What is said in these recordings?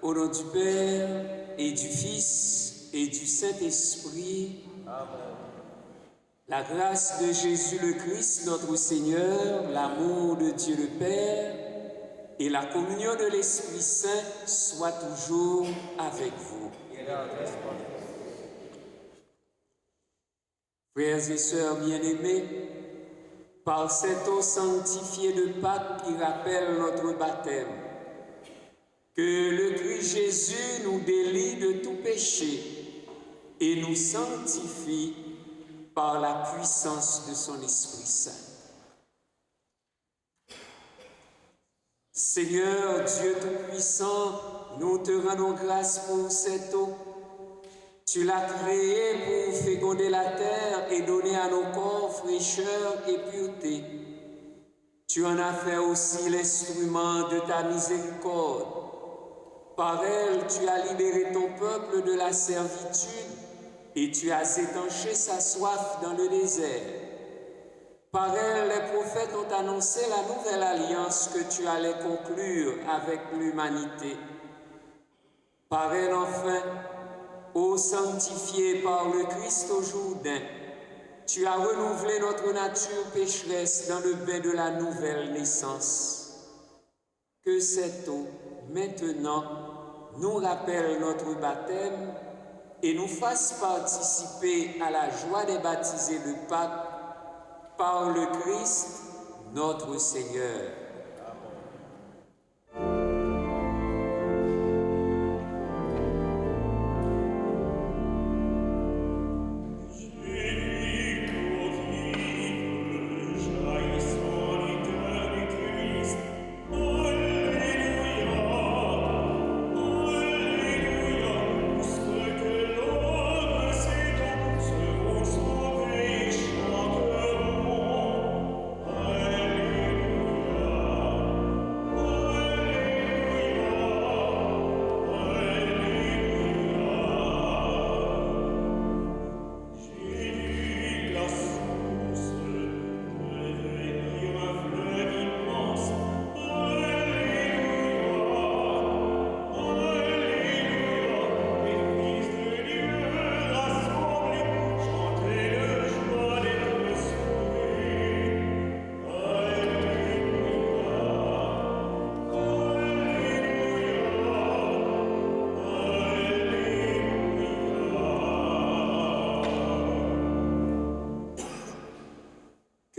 Au nom du Père et du Fils et du Saint-Esprit, Amen. La grâce de Jésus le Christ, notre Seigneur, l'amour de Dieu le Père et la communion de l'Esprit Saint soient toujours avec vous. Frères et sœurs bien-aimés, par cette eau sanctifiée de Pâques qui rappelle notre baptême, que le Christ Jésus nous délie de tout péché et nous sanctifie par la puissance de son Esprit Saint. Seigneur Dieu Tout-Puissant, nous te rendons grâce pour cette eau. Tu l'as créée pour féconder la terre et donner à nos corps fraîcheur et pureté. Tu en as fait aussi l'instrument de ta miséricorde. Par elle, tu as libéré ton peuple de la servitude et tu as étanché sa soif dans le désert. Par elle, les prophètes ont annoncé la nouvelle alliance que tu allais conclure avec l'humanité. Par elle, enfin, ô sanctifié par le Christ au Jourdain, tu as renouvelé notre nature pécheresse dans le bain de la nouvelle naissance. Que cette eau, maintenant, nous rappelle notre baptême et nous fasse participer à la joie des baptisés de Pâques par le Christ, notre Seigneur. Alléluia.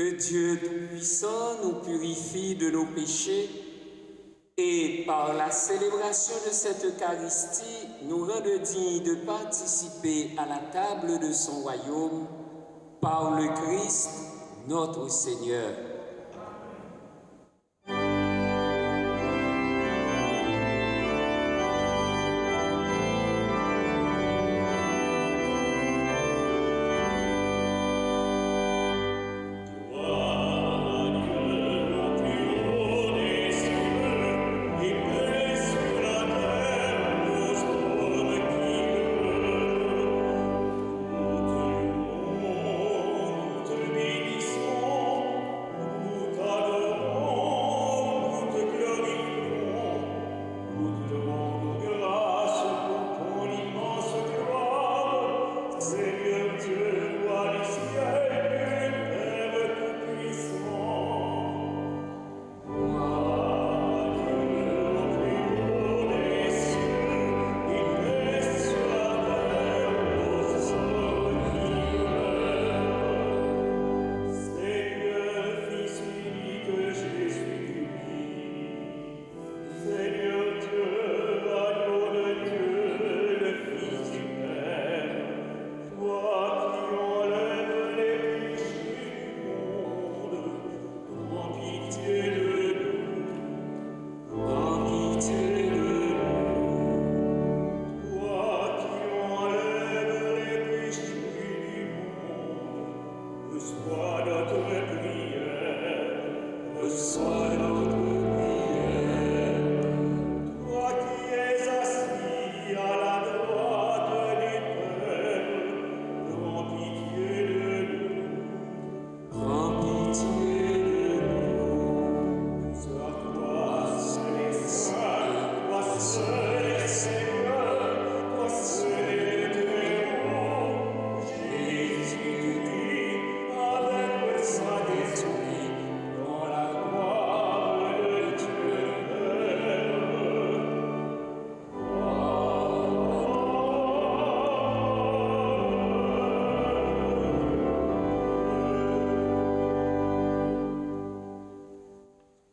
Que Dieu Tout-Puissant nous purifie de nos péchés et par la célébration de cette Eucharistie nous rende dignes de participer à la table de son royaume par le Christ notre Seigneur.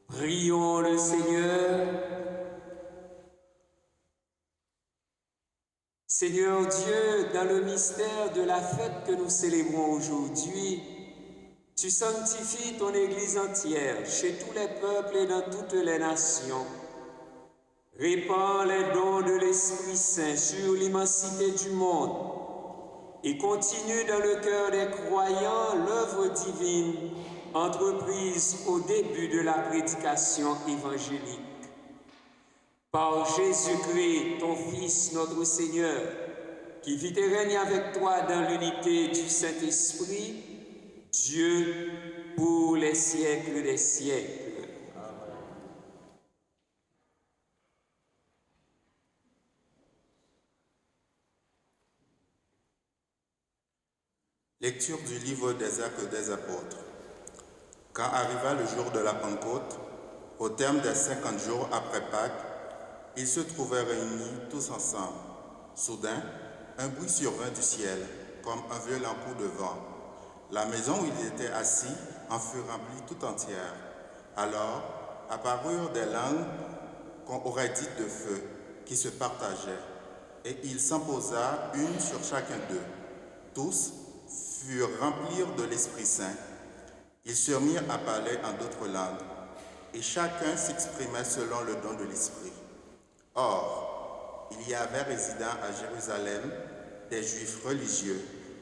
Prions le Seigneur. Seigneur Dieu, dans le mystère de la fête que nous célébrons aujourd'hui, tu sanctifies ton Église entière chez tous les peuples et dans toutes les nations. Répands les dons de l'Esprit Saint sur l'immensité du monde et continue dans le cœur des croyants l'œuvre divine entreprise au début de la prédication évangélique. Par Jésus-Christ, ton Fils, notre Seigneur, qui vit et règne avec toi dans l'unité du Saint-Esprit, Dieu pour les siècles des siècles. Amen. Lecture du livre des Actes des Apôtres. Quand arriva le jour de la Pentecôte, au terme des 50 jours après Pâques, ils se trouvaient réunis tous ensemble. Soudain, un bruit survint du ciel, comme un violent coup de vent. La maison où ils étaient assis en fut remplie tout entière. Alors apparurent des langues qu'on aurait dites de feu, qui se partageaient, et il s'en posa une sur chacun d'eux. Tous furent remplis de l'Esprit Saint. Ils se mirent à parler en d'autres langues, et chacun s'exprimait selon le don de l'Esprit. Or, il y avait résidant à Jérusalem des Juifs religieux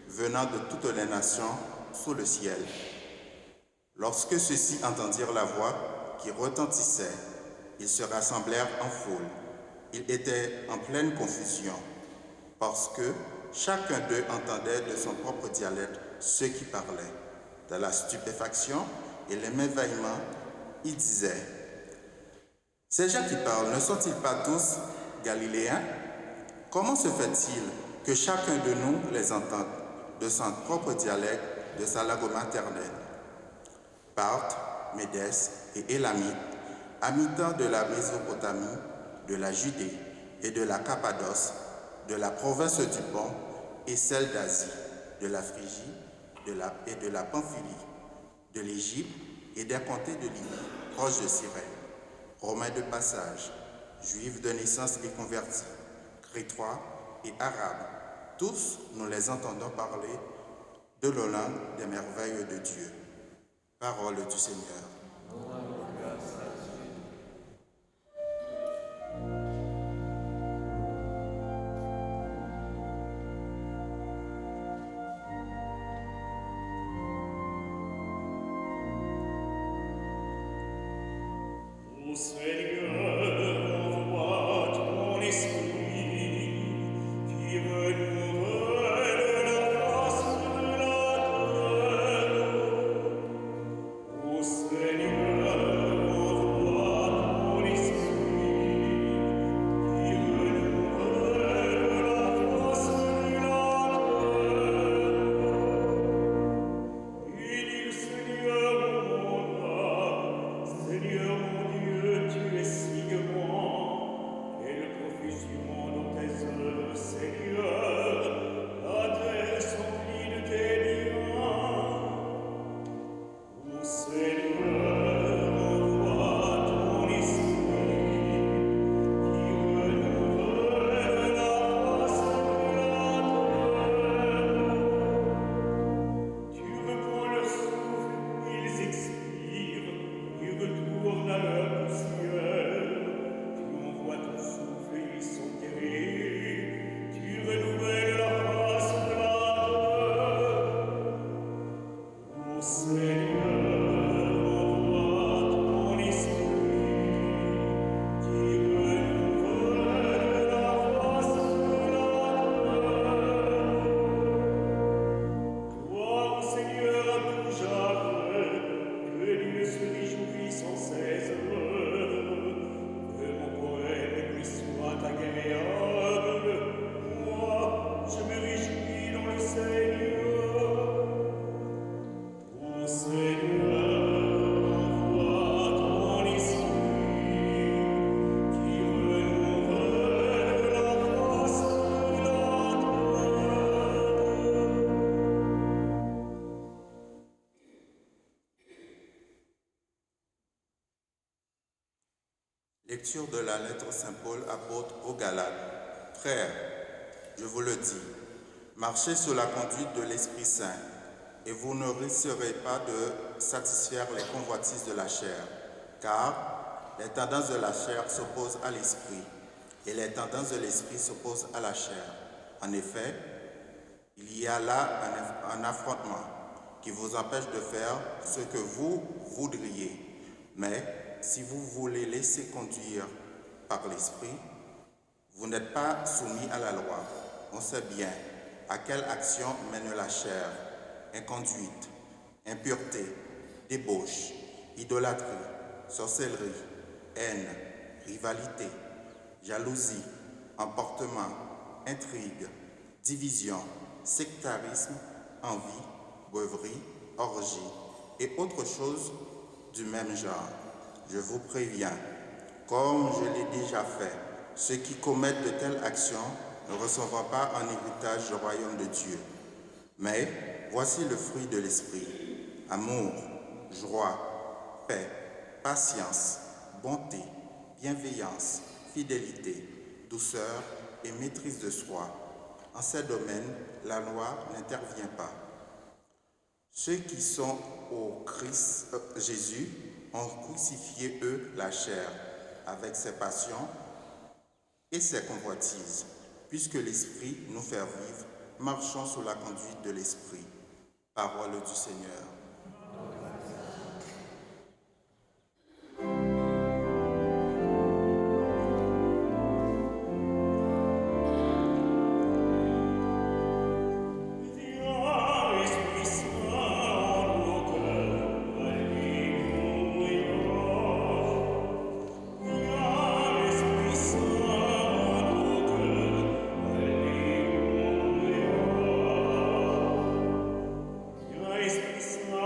venant de toutes les nations sous le ciel. Lorsque ceux-ci entendirent la voix qui retentissait, ils se rassemblèrent en foule. Ils étaient en pleine confusion, parce que chacun d'eux entendait de son propre dialecte ceux qui parlaient. Dans la stupéfaction et l'émerveillement, ils disaient: ces gens qui parlent, ne sont-ils pas tous galiléens? Comment se fait-il que chacun de nous les entende de son propre dialecte, de sa langue maternelle? Parthes, Médès et Élamites, habitants de la Mésopotamie, de la Judée et de la Cappadoce, de la province du Pont et celle d'Asie, de la Phrygie et de la Pamphylie, de l'Égypte et des comtés de Libye, proches de Cyrène, Romains de passage, Juifs de naissance et convertis, Crétois et Arabes, tous nous les entendons parler de la langue des merveilles de Dieu. Parole du Seigneur. Lecture de la lettre Saint-Paul apôtre aux Galates. Frères, je vous le dis, marchez sous la conduite de l'Esprit Saint, et vous ne risquerez pas de satisfaire les convoitises de la chair, car les tendances de la chair s'opposent à l'Esprit, et les tendances de l'Esprit s'opposent à la chair. En effet, il y a là un affrontement qui vous empêche de faire ce que vous voudriez. Mais si vous voulez laisser conduire par l'Esprit, vous n'êtes pas soumis à la loi. On sait bien à quelle action mène la chair: inconduite, impureté, débauche, idolâtrie, sorcellerie, haine, rivalité, jalousie, emportement, intrigue, division, sectarisme, envie, beuverie, orgie et autres choses du même genre. Je vous préviens, comme je l'ai déjà fait, ceux qui commettent de telles actions ne recevront pas en héritage le royaume de Dieu. Mais voici le fruit de l'Esprit: amour, joie, paix, patience, bonté, bienveillance, fidélité, douceur et maîtrise de soi. En ces domaines, la loi n'intervient pas. Ceux qui sont au Christ Jésus ont crucifié, eux, la chair, avec ses passions et ses convoitises. Puisque l'Esprit nous fait vivre, marchons sous la conduite de l'Esprit. Parole du Seigneur. Esprit Saint,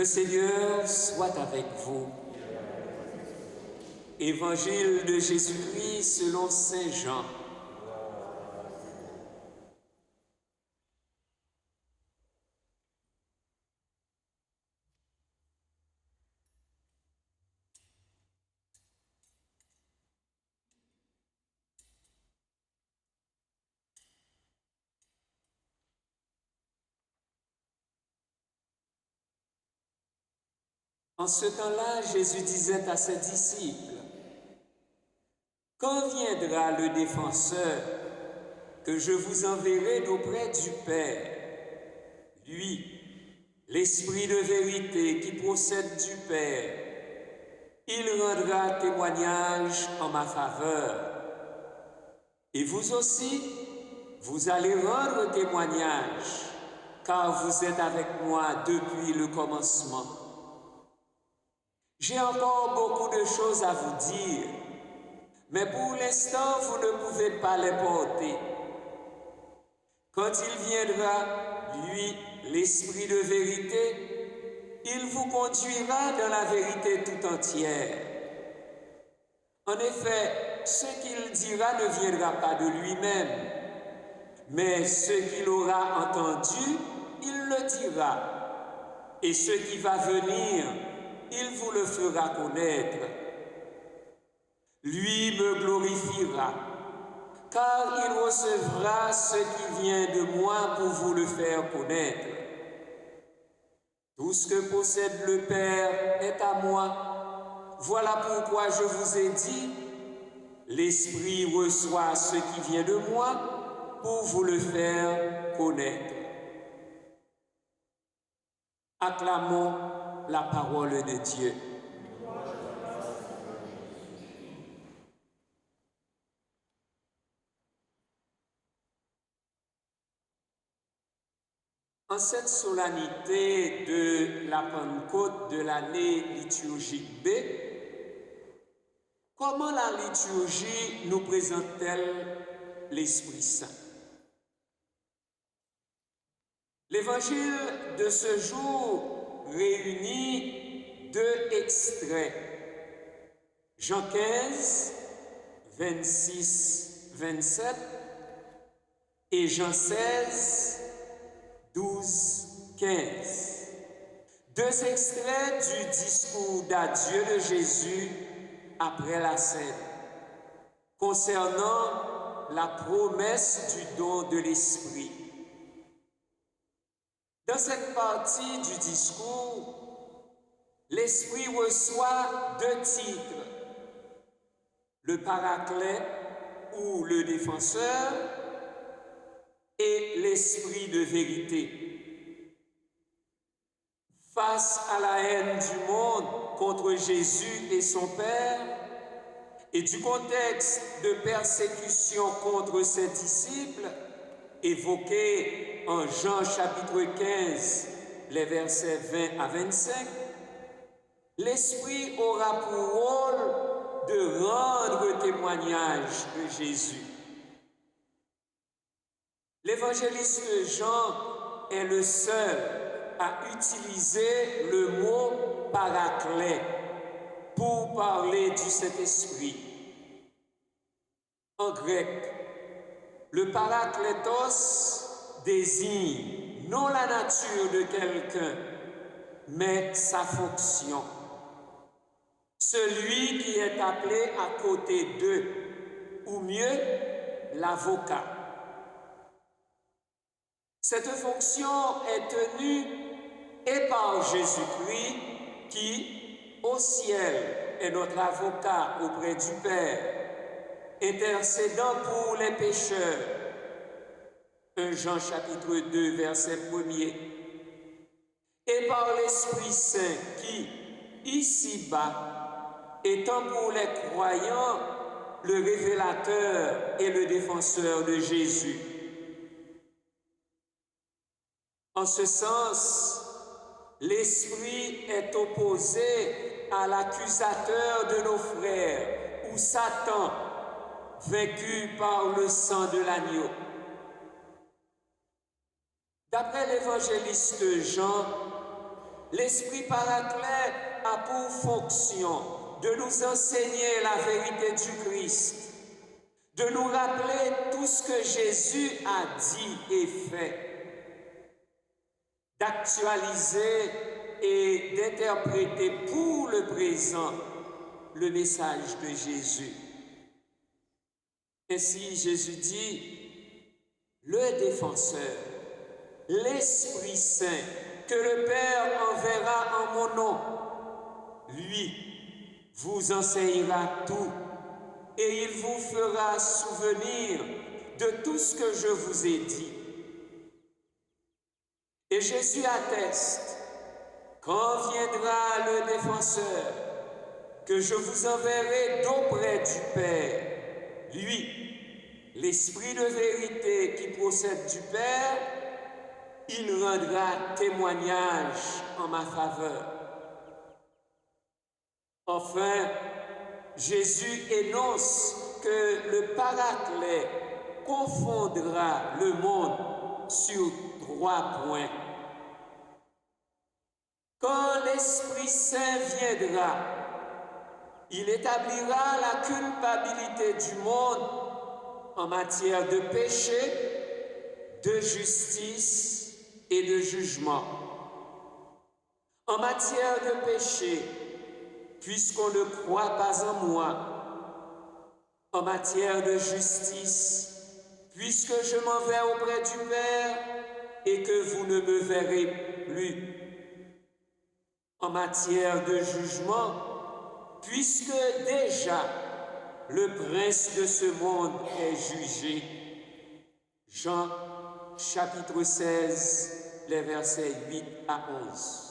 Le Seigneur soit avec vous. Évangile de Jésus-Christ selon Saint Jean. En ce temps-là, Jésus disait à ses disciples, « Quand viendra le défenseur que je vous enverrai d'auprès du Père, lui, l'Esprit de vérité qui procède du Père, il rendra témoignage en ma faveur. Et vous aussi, vous allez rendre témoignage, car vous êtes avec moi depuis le commencement. J'ai encore beaucoup de choses à vous dire, mais pour l'instant, vous ne pouvez pas les porter. Quand il viendra, lui, l'Esprit de vérité, il vous conduira dans la vérité tout entière. En effet, ce qu'il dira ne viendra pas de lui-même, mais ce qu'il aura entendu, il le dira. Et ce qui va venir, il vous le fera connaître. Lui me glorifiera, car il recevra ce qui vient de moi pour vous le faire connaître. Tout ce que possède le Père est à moi. Voilà pourquoi je vous ai dit, l'Esprit reçoit ce qui vient de moi pour vous le faire connaître. Acclamons la parole de Dieu. En cette solennité de la Pentecôte de l'année liturgique B, comment la liturgie nous présente-t-elle l'Esprit Saint? L'évangile de ce jour réunit deux extraits. Jean 15, 26, 27 et Jean 16, 12, 15. Deux extraits du discours d'adieu de Jésus après la scène, concernant la promesse du don de l'Esprit. Dans cette partie du discours, l'Esprit reçoit deux titres, le Paraclet ou le Défenseur et l'Esprit de vérité. Face à la haine du monde contre Jésus et son Père, et du contexte de persécution contre ses disciples, évoqué en Jean chapitre 15, les versets 20 à 25, l'Esprit aura pour rôle de rendre témoignage de Jésus. L'évangéliste Jean est le seul à utiliser le mot paraclet pour parler du Saint-Esprit. En grec, le parakletos désigne non la nature de quelqu'un, mais sa fonction. Celui qui est appelé à côté d'eux, ou mieux, l'avocat. Cette fonction est tenue et par Jésus-Christ qui, au ciel, est notre avocat auprès du Père, intercédant pour les pécheurs. 1 Jean chapitre 2, verset 1er. Et par l'Esprit Saint qui, ici-bas, étant pour les croyants le révélateur et le défenseur de Jésus. En ce sens, l'Esprit est opposé à l'accusateur de nos frères, ou Satan, vaincu par le sang de l'agneau. D'après l'évangéliste Jean, l'Esprit Paraclet a pour fonction de nous enseigner la vérité du Christ, de nous rappeler tout ce que Jésus a dit et fait, d'actualiser et d'interpréter pour le présent le message de Jésus. Ainsi, Jésus dit, le défenseur, l'Esprit Saint, que le Père enverra en mon nom, lui vous enseignera tout et il vous fera souvenir de tout ce que je vous ai dit. Et Jésus atteste, quand viendra le défenseur, que je vous enverrai d'auprès du Père, lui, l'Esprit de vérité qui procède du Père, il rendra témoignage en ma faveur. Enfin, Jésus énonce que le Paraclet confondra le monde sur 3 points. Quand l'Esprit Saint viendra, il établira la culpabilité du monde en matière de péché, de justice et de jugement. En matière de péché, puisqu'on ne croit pas en moi. En matière de justice, puisque je m'en vais auprès du Père et que vous ne me verrez plus. En matière de jugement, puisque déjà le prince de ce monde est jugé. Jean chapitre 16, les versets 8 à 11.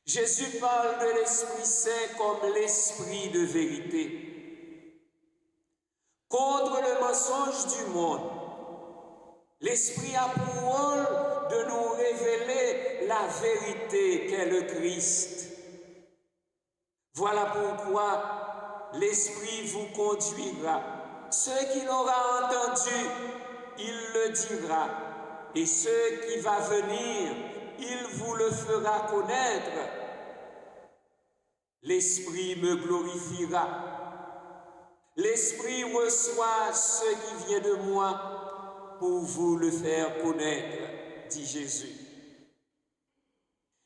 Jésus parle de l'Esprit Saint comme l'Esprit de vérité. Contre le mensonge du monde, l'Esprit a pour rôle de nous révéler la vérité qu'est le Christ. Voilà pourquoi l'Esprit vous conduira. Ce qu'il aura entendu, il le dira. Et ce qui va venir, il vous le fera connaître. L'Esprit me glorifiera. L'Esprit reçoit ce qui vient de moi pour vous le faire connaître, dit Jésus.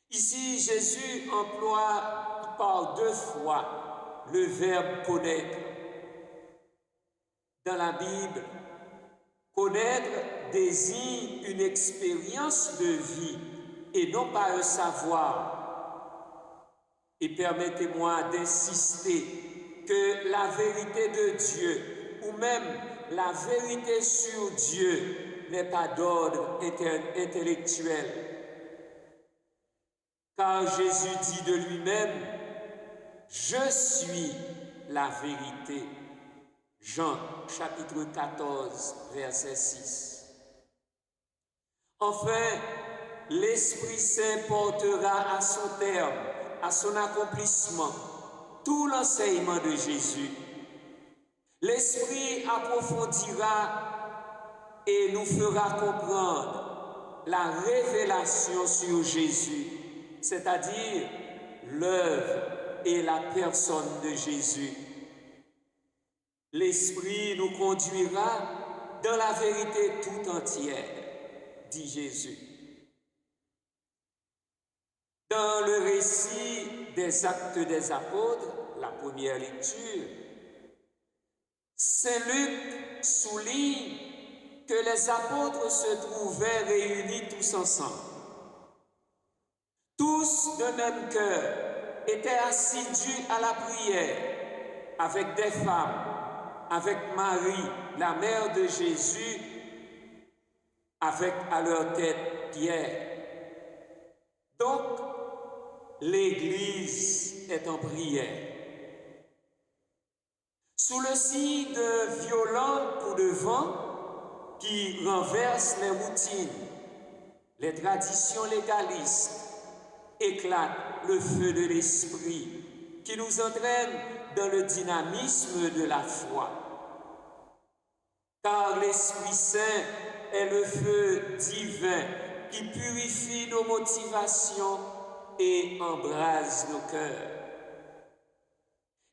Ici, Jésus emploie par 2 fois le verbe connaître. Dans la Bible, connaître désigne une expérience de vie et non pas un savoir. Et permettez-moi d'insister que la vérité de Dieu, ou même la vérité sur Dieu, n'est pas d'ordre intellectuel. Car Jésus dit de lui-même, « Je suis la vérité ». Jean chapitre 14, verset 6. Enfin, l'Esprit Saint portera à son terme, à son accomplissement, tout l'enseignement de Jésus. L'Esprit approfondira et nous fera comprendre la révélation sur Jésus, c'est-à-dire l'œuvre et la personne de Jésus. L'Esprit nous conduira dans la vérité tout entière, dit Jésus. Dans le récit des Actes des Apôtres, la première lecture, Saint Luc souligne que les apôtres se trouvaient réunis tous ensemble. Tous de même cœur étaient assidus à la prière avec des femmes, avec Marie, la mère de Jésus, avec à leur tête Pierre. Donc, l'Église est en prière. Sous le signe de violents coups de vent qui renversent les routines, les traditions légalistes, éclate le feu de l'Esprit qui nous entraîne dans le dynamisme de la foi. Car l'Esprit Saint est le feu divin qui purifie nos motivations et embrase nos cœurs.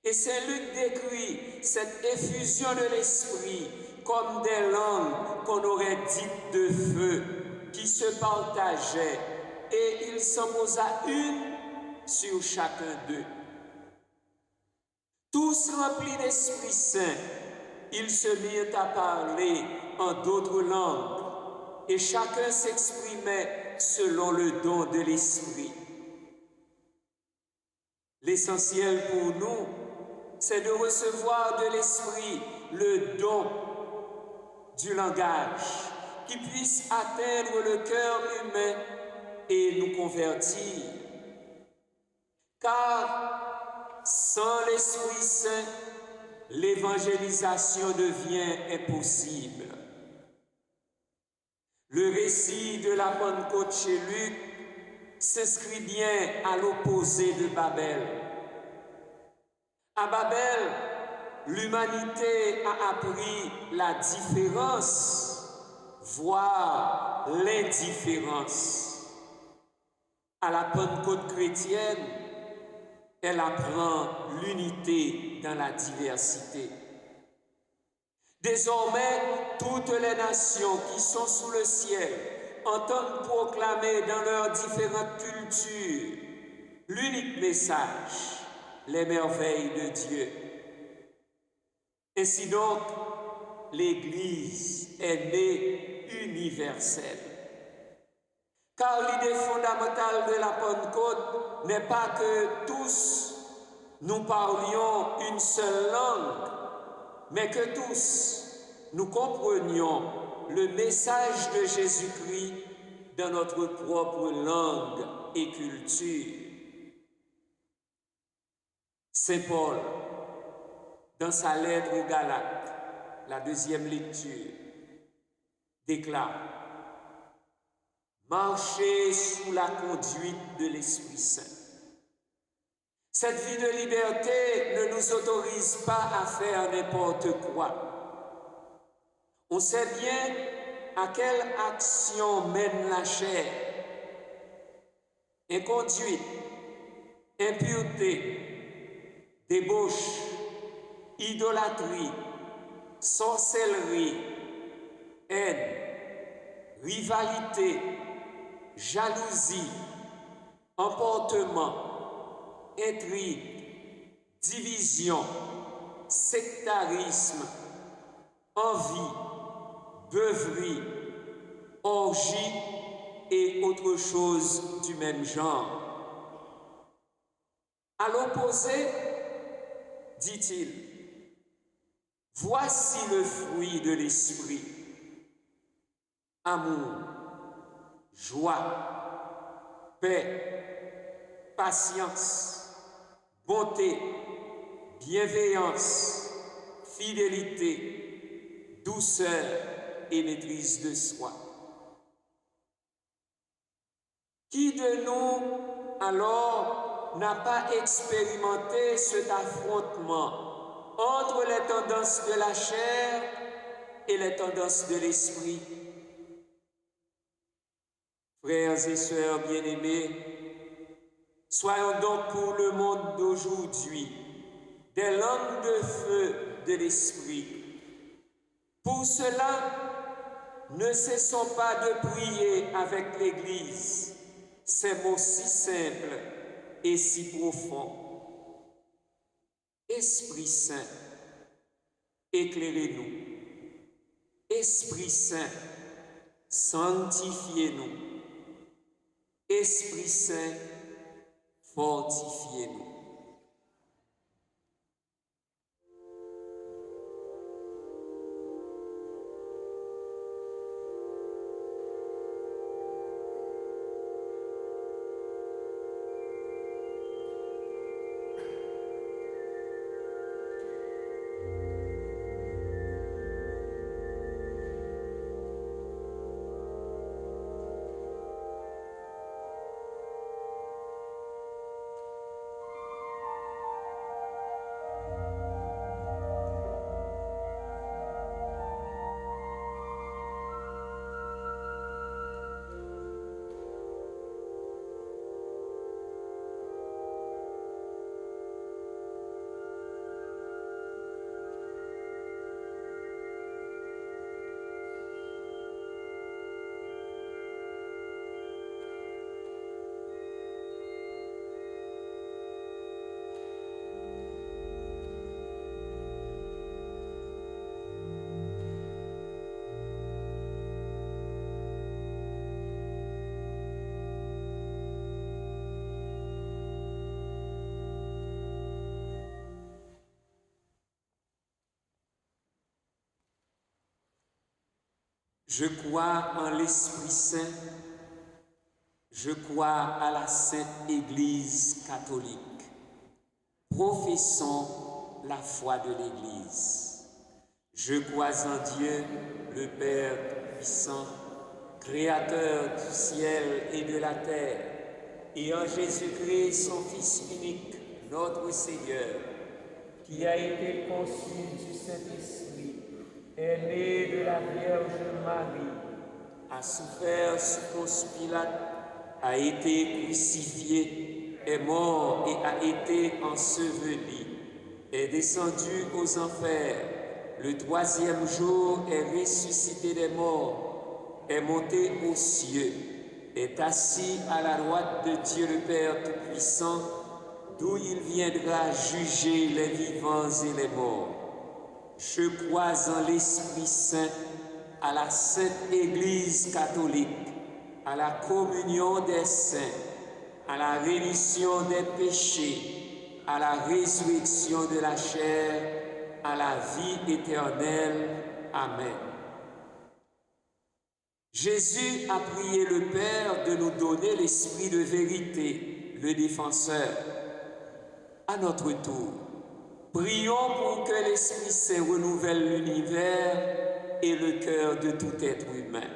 Et Saint Luc décrit cette effusion de l'Esprit comme des langues qu'on aurait dites de feu, qui se partageaient, et il s'en posa une sur chacun d'eux. Tous remplis d'Esprit Saint, ils se mirent à parler en d'autres langues, et chacun s'exprimait selon le don de l'Esprit. L'essentiel pour nous, c'est de recevoir de l'Esprit le don du langage qui puisse atteindre le cœur humain et nous convertir. Car sans l'Esprit Saint, l'évangélisation devient impossible. Le récit de la Pentecôte chez Luc s'inscrit bien à l'opposé de Babel. À Babel, l'humanité a appris la différence, voire l'indifférence. À la Pentecôte chrétienne, elle apprend l'unité dans la diversité. Désormais, toutes les nations qui sont sous le ciel entendent proclamer dans leurs différentes cultures l'unique message, les merveilles de Dieu. Ainsi donc, l'Église est née universelle. Car l'idée fondamentale de la Pentecôte n'est pas que tous nous parlions une seule langue, mais que tous nous comprenions le message de Jésus-Christ dans notre propre langue et culture. Saint Paul, dans sa lettre aux Galates, la deuxième lecture, déclare: marchez sous la conduite de l'Esprit Saint. Cette vie de liberté ne nous autorise pas à faire n'importe quoi. On sait bien à quelle action mène la chair. Inconduite, impureté, débauche, idolâtrie, sorcellerie, haine, rivalité, jalousie, emportement, intrigue, division, sectarisme, envie, beuverie, orgie et autres choses du même genre. À l'opposé, dit-il, voici le fruit de l'esprit: amour, joie, paix, patience, bonté, bienveillance, fidélité, douceur et maîtrise de soi. Qui de nous, alors, n'a pas expérimenté cet affrontement entre les tendances de la chair et les tendances de l'esprit? Frères et sœurs bien-aimés, soyons donc pour le monde d'aujourd'hui des langues de feu de l'esprit. Pour cela, ne cessons pas de prier avec l'Église ces mots si simples et si profonds. Esprit Saint, éclairez-nous. Esprit Saint, sanctifiez-nous. Esprit Saint, fortifiez-nous. Je crois en l'Esprit Saint. Je crois à la Sainte Église catholique. Professons la foi de l'Église. Je crois en Dieu, le Père Tout-Puissant, Créateur du ciel et de la terre, et en Jésus-Christ, son Fils unique, notre Seigneur, qui a été conçu du Saint-Esprit, est né de la Vierge Marie, a souffert sous Ponce Pilate, a été crucifié, est mort et a été enseveli, est descendu aux enfers, le troisième jour est ressuscité des morts, est monté aux cieux, est assis à la droite de Dieu le Père Tout-Puissant, d'où il viendra juger les vivants et les morts. Je crois en l'Esprit Saint, à la Sainte Église catholique, à la communion des saints, à la rémission des péchés, à la résurrection de la chair, à la vie éternelle. Amen. Jésus a prié le Père de nous donner l'Esprit de vérité, le défenseur. À notre tour, prions pour que l'Esprit Saint renouvelle l'univers et le cœur de tout être humain.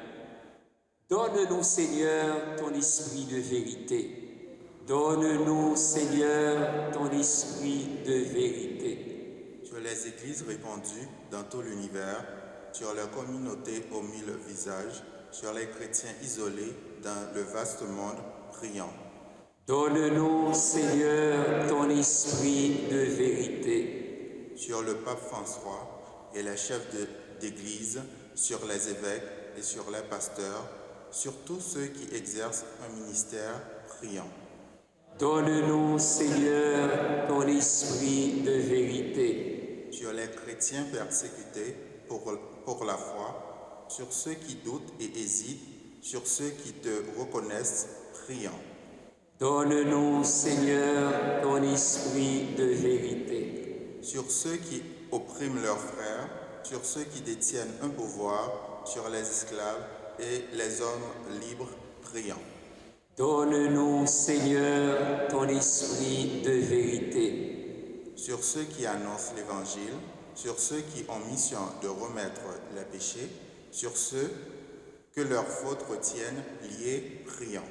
Donne-nous, Seigneur, ton esprit de vérité. Donne-nous, Seigneur, ton esprit de vérité. Sur les églises répandues dans tout l'univers, sur leurs communautés aux mille visages, sur les chrétiens isolés dans le vaste monde, prions. Donne-nous, Seigneur, ton esprit de vérité. Sur le pape François et les chefs d'église, sur les évêques et sur les pasteurs, sur tous ceux qui exercent un ministère, prions. Donne-nous, Seigneur, ton esprit de vérité. Sur les chrétiens persécutés pour la foi, sur ceux qui doutent et hésitent, sur ceux qui te reconnaissent, prions. Donne-nous, Seigneur, ton esprit de vérité. Sur ceux qui oppriment leurs frères, sur ceux qui détiennent un pouvoir, sur les esclaves et les hommes libres, prions. Donne-nous, Seigneur, ton esprit de vérité. Sur ceux qui annoncent l'Évangile, sur ceux qui ont mission de remettre les péchés, sur ceux que leurs fautes retiennent liés, prions.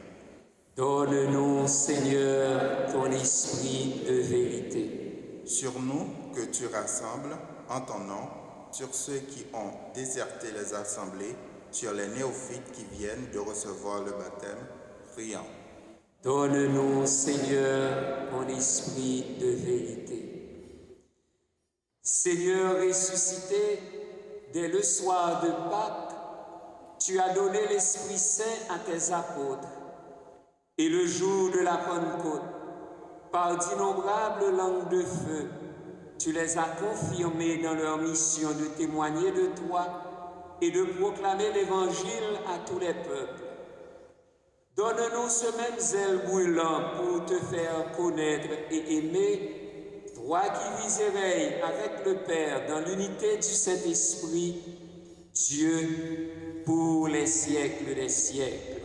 Donne-nous, Seigneur, ton esprit de vérité. Sur nous que tu rassembles en ton nom, sur ceux qui ont déserté les assemblées, sur les néophytes qui viennent de recevoir le baptême, prions. Donne-nous, Seigneur, ton esprit de vérité. Seigneur ressuscité, dès le soir de Pâques, tu as donné l'Esprit Saint à tes apôtres. Et le jour de la Pentecôte, par d'innombrables langues de feu, tu les as confirmés dans leur mission de témoigner de toi et de proclamer l'Évangile à tous les peuples. Donne-nous ce même zèle brûlant pour te faire connaître et aimer, toi qui vis et règnes avec le Père dans l'unité du Saint-Esprit, Dieu pour les siècles des siècles.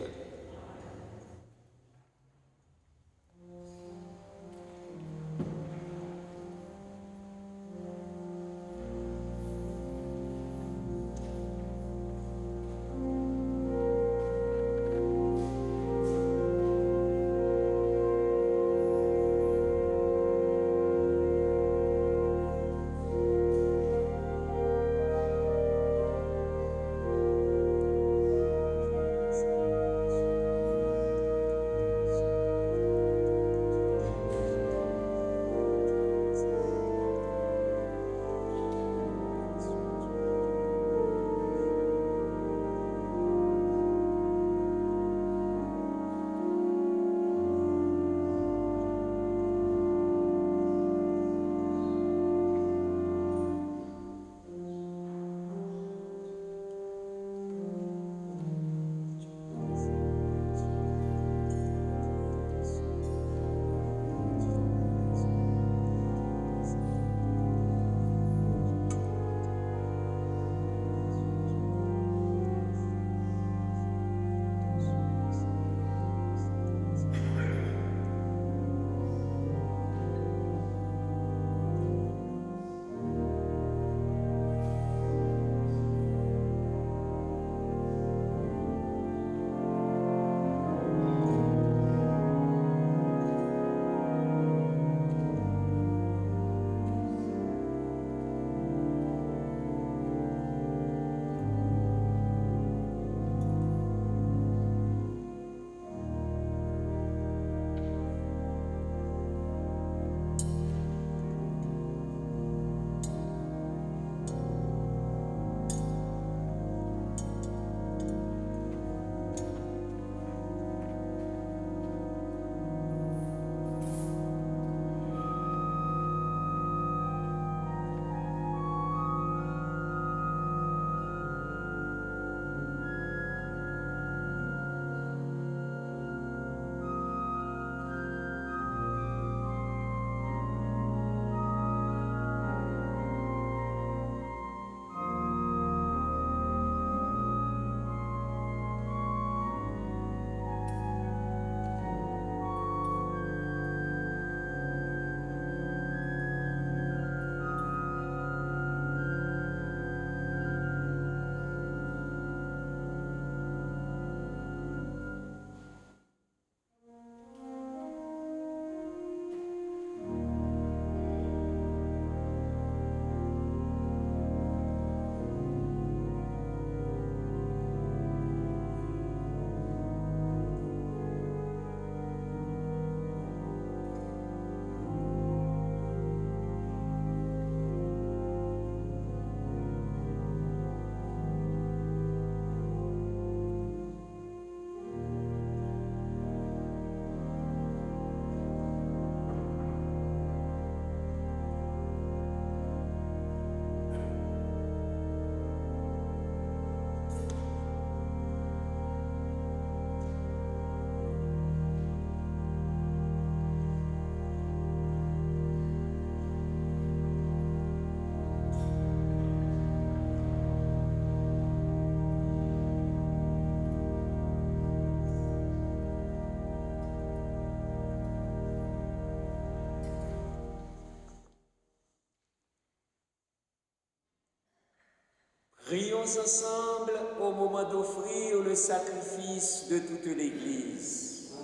Prions ensemble au moment d'offrir le sacrifice de toute l'Église.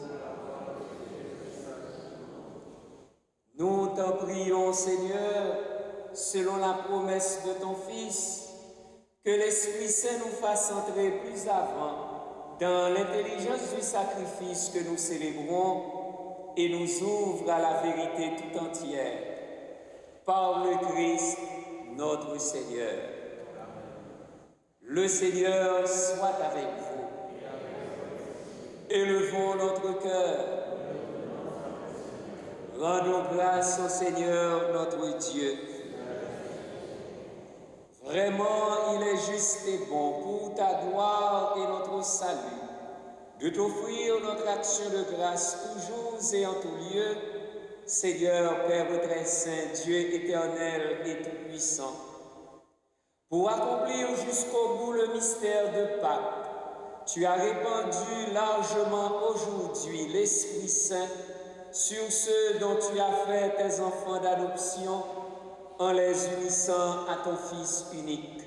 Nous t'en prions, Seigneur, selon la promesse de ton Fils, que l'Esprit Saint nous fasse entrer plus avant dans l'intelligence du sacrifice que nous célébrons et nous ouvre à la vérité tout entière. Par le Christ, notre Seigneur. Le Seigneur soit avec vous. Élevons notre cœur. Rendons grâce au Seigneur notre Dieu. Vraiment, il est juste et bon pour ta gloire et notre salut de t'offrir notre action de grâce toujours et en tout lieu, Seigneur, Père très saint, Dieu éternel et tout-puissant. Pour accomplir jusqu'au bout le mystère de Pâques, tu as répandu largement aujourd'hui l'Esprit Saint sur ceux dont tu as fait tes enfants d'adoption en les unissant à ton Fils unique.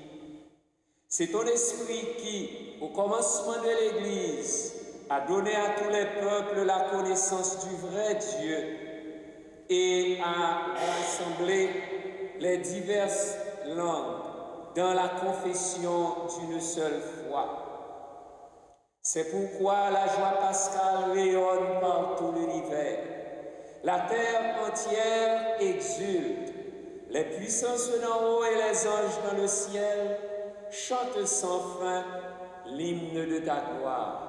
C'est ton Esprit qui, au commencement de l'Église, a donné à tous les peuples la connaissance du vrai Dieu et a rassemblé les diverses langues dans la confession d'une seule foi. C'est pourquoi la joie pascale rayonne par tout l'univers. La terre entière exulte. Les puissances d'en haut et les anges dans le ciel chantent sans fin l'hymne de ta gloire.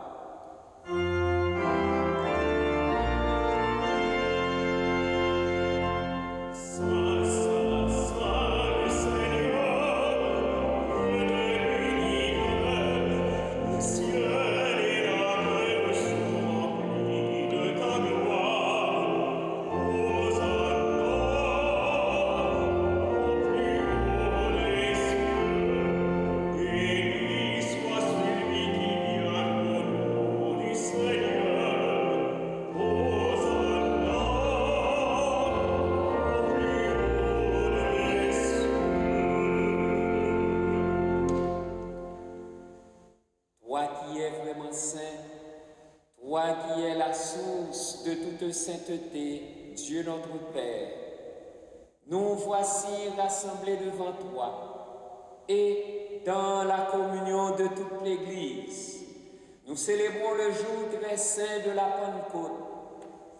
Toi qui es la source de toute sainteté, Dieu notre Père, nous voici rassemblés devant toi et dans la communion de toute l'Église. Nous célébrons le jour très saint de la Pentecôte,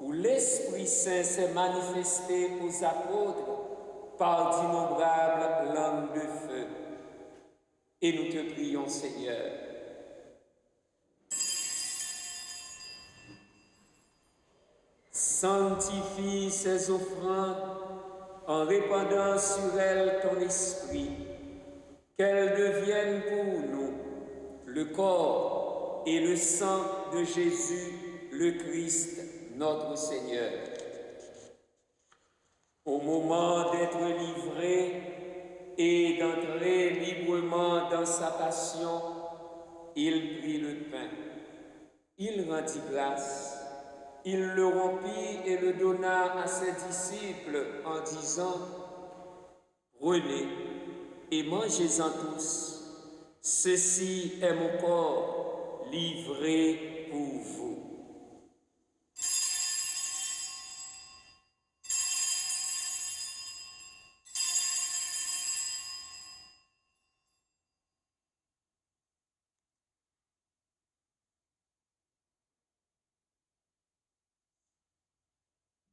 où l'Esprit Saint s'est manifesté aux apôtres par d'innombrables langues de feu. Et nous te prions, Seigneur, sanctifie ces offrandes en répandant sur elles ton esprit, qu'elles deviennent pour nous le corps et le sang de Jésus, le Christ, notre Seigneur. Au moment d'être livré et d'entrer librement dans sa passion, il prit le pain, il rendit grâce. Il le rompit et le donna à ses disciples en disant « Prenez et mangez-en tous, ceci est mon corps livré pour vous. »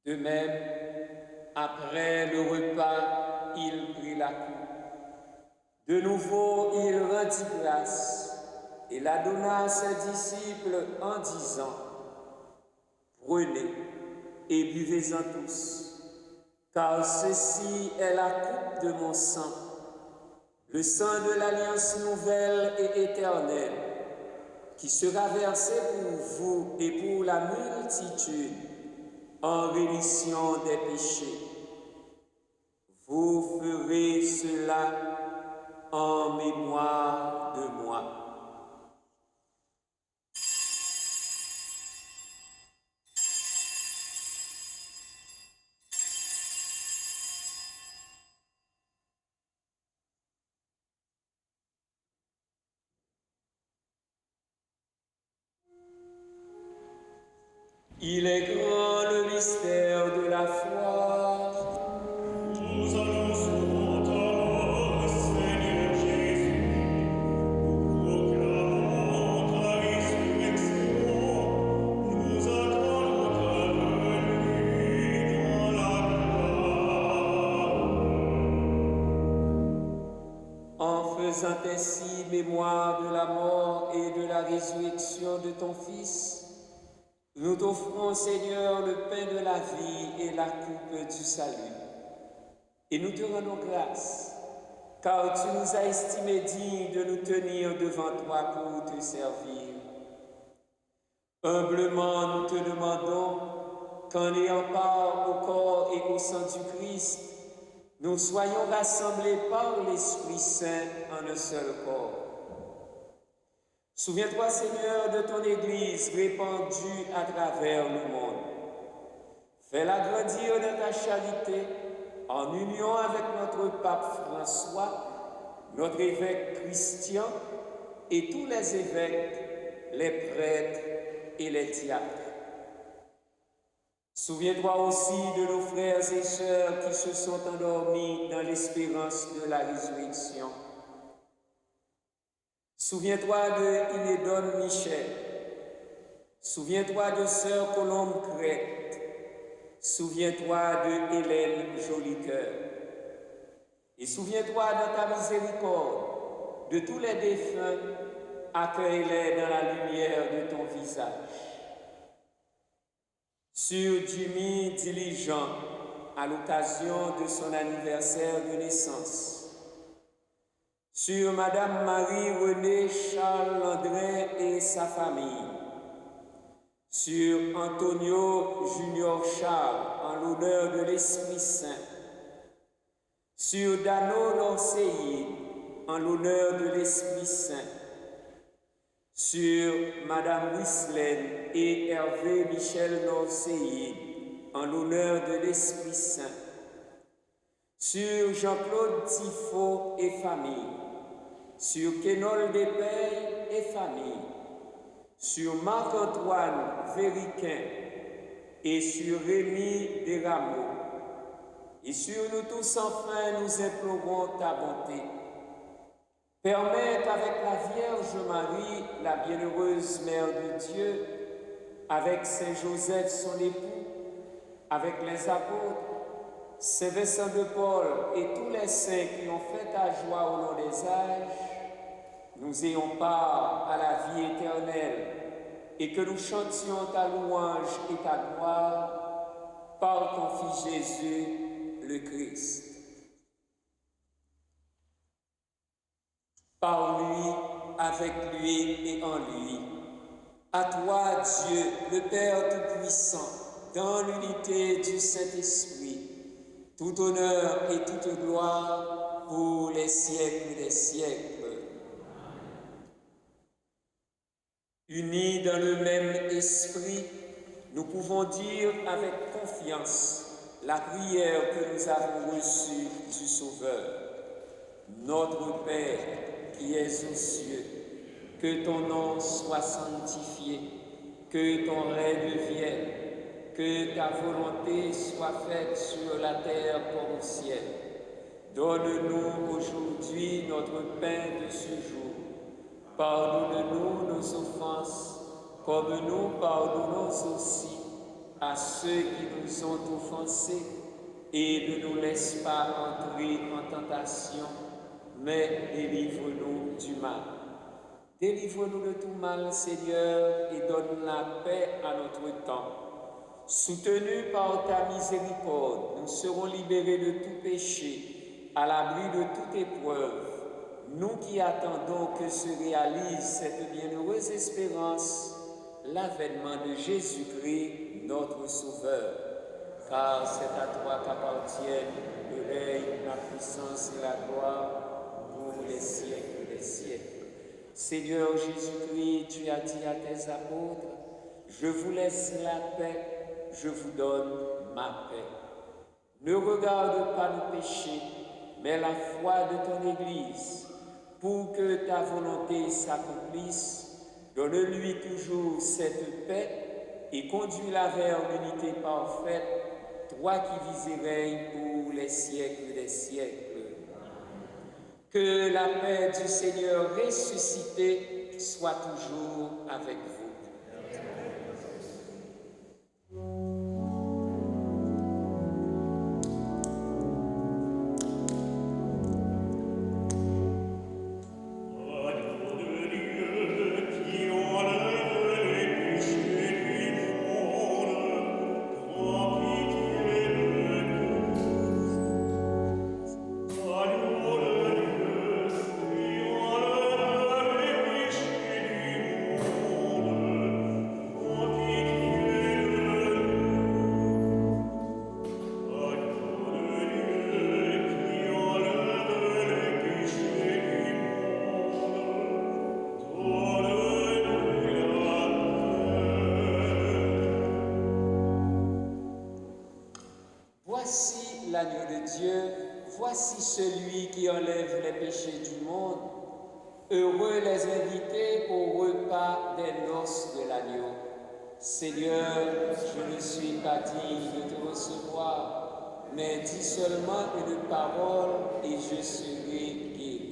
De même, après le repas, il prit la coupe. De nouveau, il rendit grâce et la donna à ses disciples en disant « Prenez et buvez-en tous, car ceci est la coupe de mon sang, le sang de l'alliance nouvelle et éternelle, qui sera versé pour vous et pour la multitude en rémission des péchés. Vous ferez cela en mémoire de moi. » Il est grand le mystère de la foi. Nous annonçons ta Seigneur Jésus. Nous proclamons ta résurrection. Nous attendons ta venue dans la gloire. En faisant ainsi mémoire de la mort et de la résurrection de ton Fils, nous t'offrons, Seigneur, le pain de la vie et la coupe du salut. Et nous te rendons grâce, car tu nous as estimés dignes de nous tenir devant toi pour te servir. Humblement, nous te demandons qu'en ayant part au corps et au sang du Christ, nous soyons rassemblés par l'Esprit Saint en un seul corps. Souviens-toi, Seigneur, de ton Église répandue à travers le monde. Fais-la grandir dans ta charité, en union avec notre pape François, notre évêque Christian et tous les évêques, les prêtres et les diacres. Souviens-toi aussi de nos frères et sœurs qui se sont endormis dans l'espérance de la résurrection. Souviens-toi de Inédone Michel. Souviens-toi de sœur Colombe Crête. Souviens-toi de Hélène Jolicoeur. Et souviens-toi de ta miséricorde, de tous les défunts, accueille-les dans la lumière de ton visage. Sur Jimmy Diligent, à l'occasion de son anniversaire de naissance. Sur Madame Marie-Renée Charles-Landrin et sa famille. Sur Antonio Junior Charles, en l'honneur de l'Esprit Saint. Sur Dano Norseyi, en l'honneur de l'Esprit Saint. Sur Madame Wislaine et Hervé Michel Norseyi, en l'honneur de l'Esprit Saint. Sur Jean-Claude Tifo et famille. Sur Kénol Despeilles et famille, sur Marc-Antoine Vériquin et sur Rémi Desrameaux. Et sur nous tous enfin, nous implorons ta bonté. Permets qu'avec la Vierge Marie, la bienheureuse Mère de Dieu, avec Saint Joseph son époux, avec les apôtres, Saint Vincent de Paul et tous les saints qui ont fait ta joie au long des âges, nous ayons part à la vie éternelle et que nous chantions ta louange et ta gloire par ton Fils Jésus, le Christ. Par lui, avec lui et en lui. À toi, Dieu, le Père Tout-Puissant, dans l'unité du Saint-Esprit, tout honneur et toute gloire pour les siècles des siècles. Unis dans le même esprit, nous pouvons dire avec confiance la prière que nous avons reçue du Sauveur. Notre Père qui es aux cieux, que ton nom soit sanctifié, que ton règne vienne, que ta volonté soit faite sur la terre comme au ciel. Donne-nous aujourd'hui notre pain de ce jour. Pardonne-nous nos offenses, comme nous pardonnons aussi à ceux qui nous ont offensés, et ne nous laisse pas entrer en tentation, mais délivre-nous du mal. Délivre-nous de tout mal, Seigneur, et donne la paix à notre temps. Soutenus par ta miséricorde, nous serons libérés de tout péché, à l'abri de toute épreuve. Nous qui attendons que se réalise cette bienheureuse espérance, l'avènement de Jésus-Christ, notre Sauveur. Car c'est à toi qu'appartiennent le règne, la puissance et la gloire pour les siècles des siècles. Seigneur Jésus-Christ, tu as dit à tes apôtres, je vous laisse la paix, je vous donne ma paix. Ne regarde pas nos péchés, mais la foi de ton Église. Pour que ta volonté s'accomplisse, donne-lui toujours cette paix et conduis-la vers l'unité parfaite, toi qui vis et règnes pour les siècles des siècles. Que la paix du Seigneur ressuscité soit toujours avec vous. Voici l'agneau de Dieu, voici celui qui enlève les péchés du monde. Heureux les invités au repas des noces de l'agneau. Seigneur, je ne suis pas digne de te recevoir, mais dis seulement une parole et je serai guéri.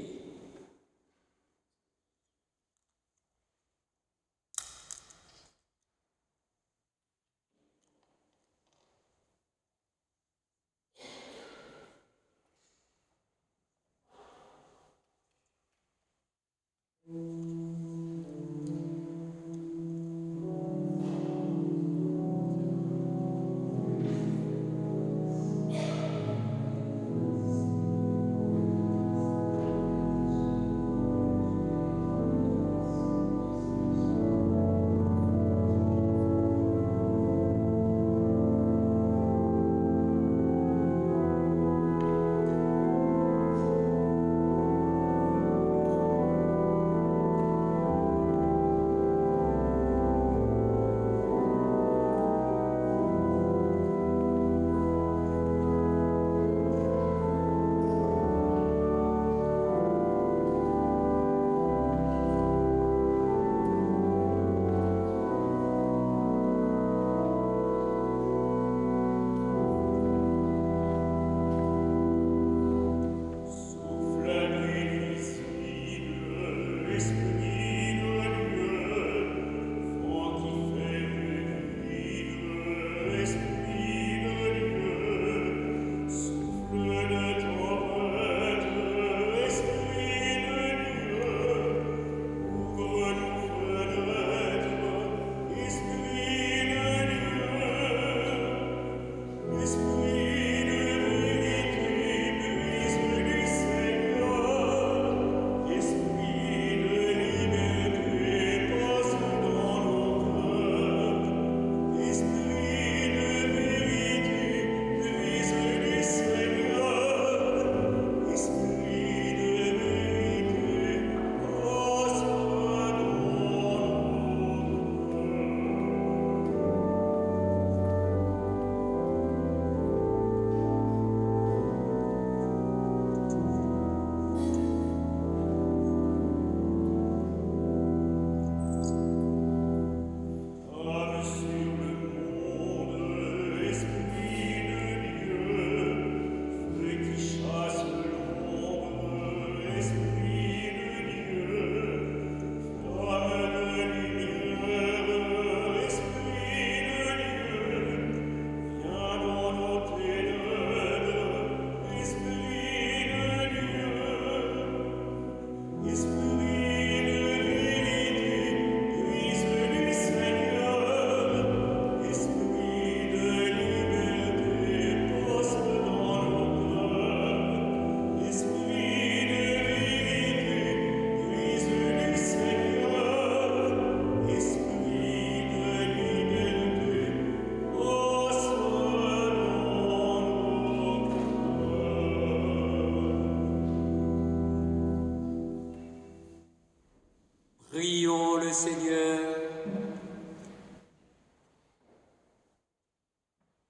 Prions le Seigneur.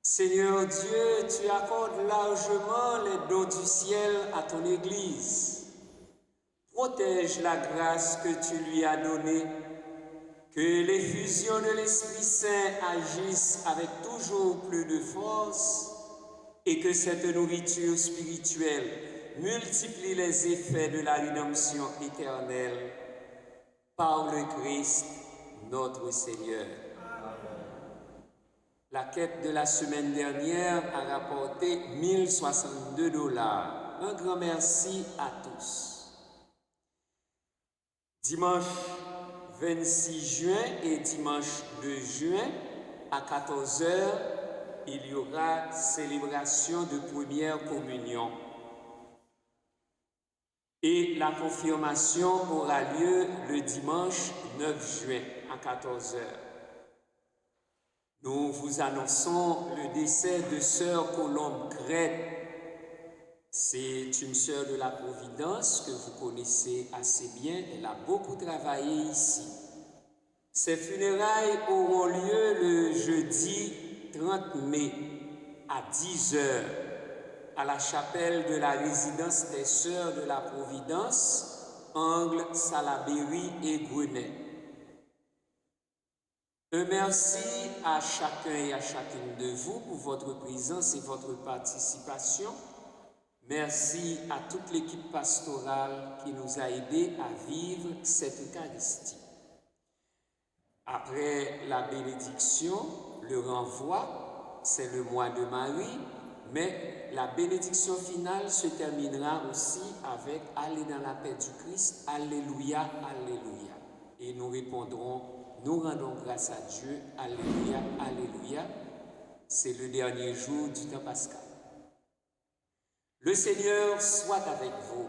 Seigneur Dieu, tu accordes largement les dons du ciel à ton Église. Protège la grâce que tu lui as donnée, Que l'effusion de l'Esprit Saint agisse avec toujours plus de force et que cette nourriture spirituelle multiplie les effets de la rédemption éternelle par le Christ, notre Seigneur. La quête de la semaine dernière a rapporté $1062. Un grand merci à tous. Dimanche 26 juin et dimanche 2 juin, à 14h, il y aura célébration de première communion. Et la confirmation aura lieu le dimanche 9 juin, à 14h. Nous vous annonçons le décès de sœur Colombe Crête. C'est une sœur de la Providence que vous connaissez assez bien. Elle a beaucoup travaillé ici. Ses funérailles auront lieu le jeudi 30 mai à 10h à la chapelle de la résidence des sœurs de la Providence, angle Salaberry et Grenay. Un merci à chacun et à chacune de vous pour votre présence et votre participation. Merci à toute l'équipe pastorale qui nous a aidés à vivre cette Eucharistie. Après la bénédiction, le renvoi, c'est le mois de Marie, mais la bénédiction finale se terminera aussi avec « Allez dans la paix du Christ, Alléluia, Alléluia ». Et nous répondrons « Nous rendons grâce à Dieu, Alléluia, Alléluia ». C'est le dernier jour du temps pascal. Le Seigneur soit avec vous.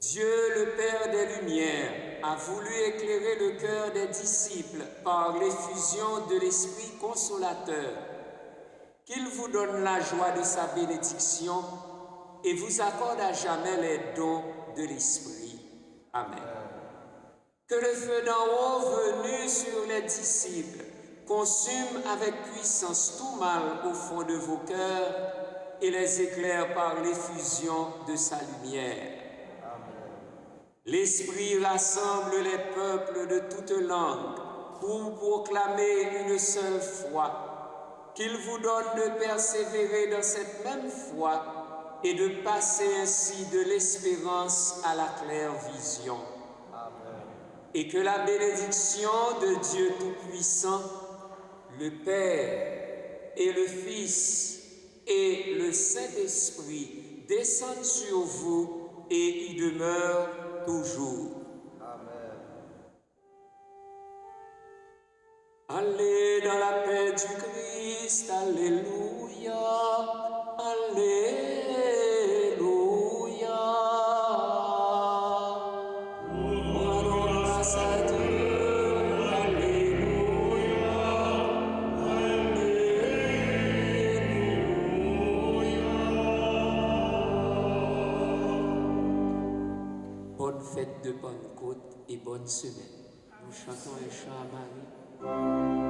Dieu, le Père des Lumières, a voulu éclairer le cœur des disciples par l'effusion de l'Esprit consolateur. Qu'il vous donne la joie de sa bénédiction et vous accorde à jamais les dons de l'Esprit. Amen. Que le feu d'en haut venu sur les disciples consume avec puissance tout mal au fond de vos cœurs et les éclaire par l'effusion de sa lumière. L'Esprit rassemble les peuples de toutes langues pour proclamer une seule foi. Qu'il vous donne de persévérer dans cette même foi et de passer ainsi de l'espérance à la claire vision. Et que la bénédiction de Dieu Tout-Puissant, le Père et le Fils et le Saint-Esprit descendent sur vous et y demeurent toujours. Amen. Allez dans la paix du Christ, Alléluia, Alléluia. Rendons grâce à Dieu, Alléluia, Alléluia. Bonne fête de Pentecôte et bonne semaine. Nous chantons un chant à Marie.